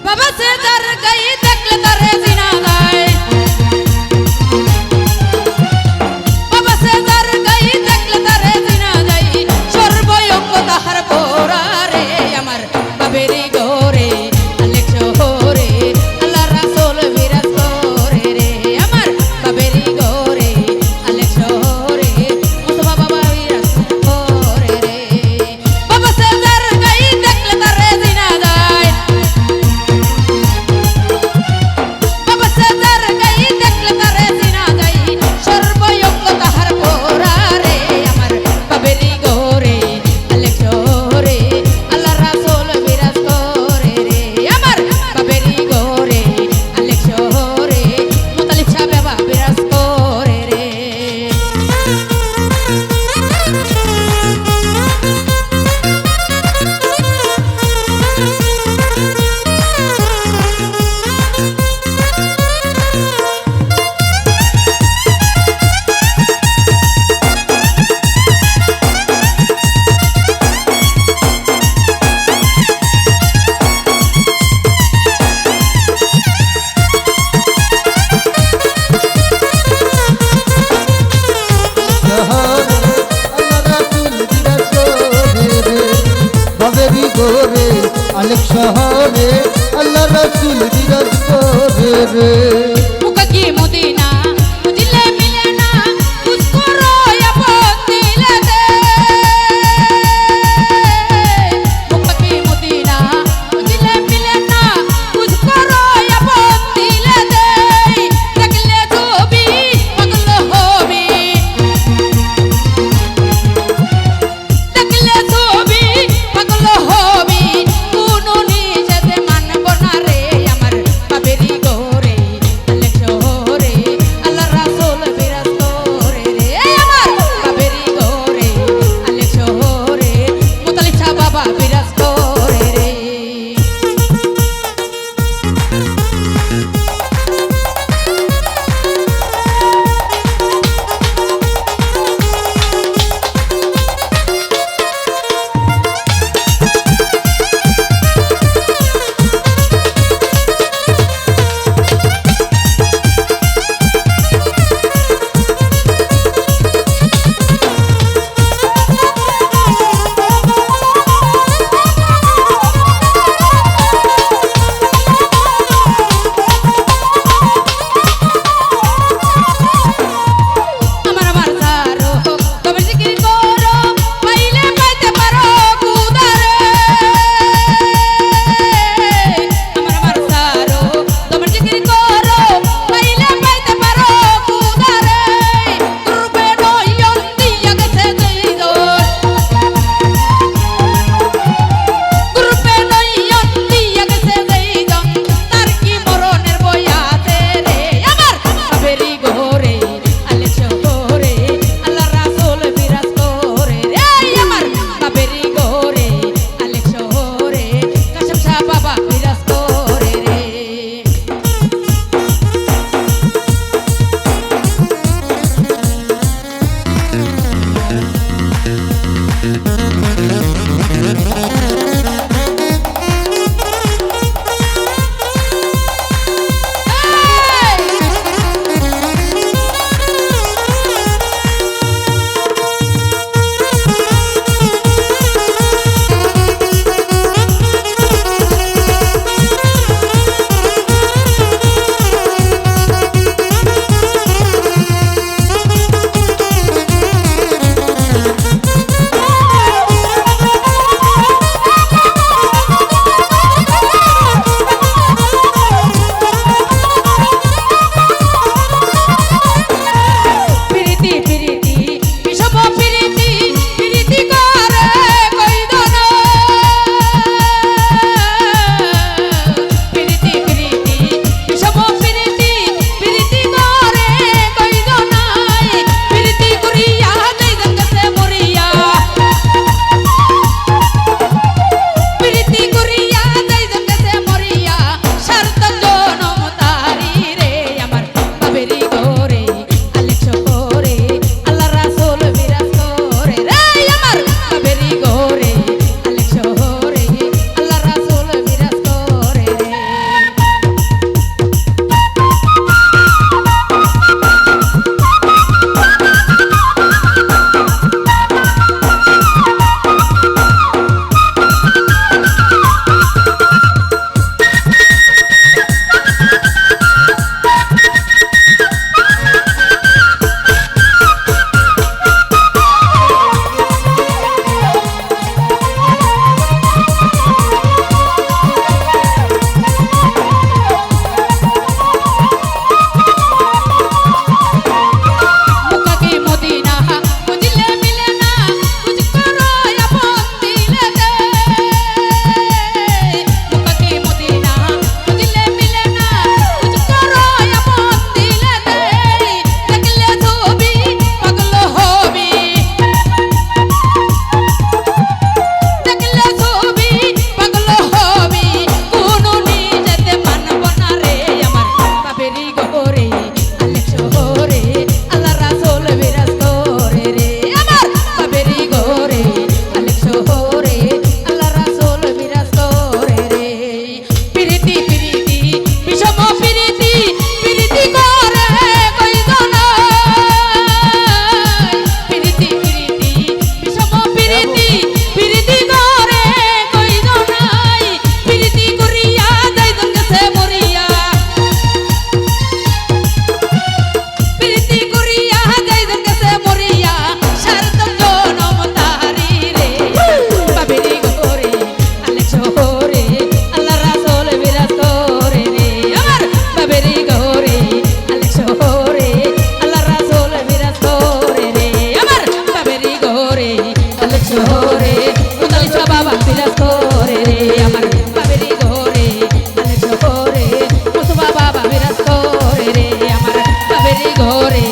बाबा से डर गई देखले तारे जिना गाए बाबा से डर गई देखले तारे जिना गाई সর্বয়ঙ্গ তাহার পোরা রে আমার বাবেরি গোরে আলেক শহরে আল্লাহ রাসূল বিরাজ করে রে আমার বাবেরি গোরে আলেক শহরে মুস্তফা বাবা বিরাজ করে রে বাবা সে ডর গই দেখলে তারে জিনা গায় গোরে আলেক শহরে আল্লাহ রাসূল বিরাজ করে রে মুখ কি মদিনা বুঝলে মিলে না তুঝকো রয়াবত দিলে দে মুখ কি মদিনা বুঝলে মিলে না তুঝকো রয়াবত দিলে দে দেখলে ছবি পাগল হবি দেখলে ছবি পাগল হবি কোনো নিজেতে মানব না রে আমার বাবেরি গোরে ঘরে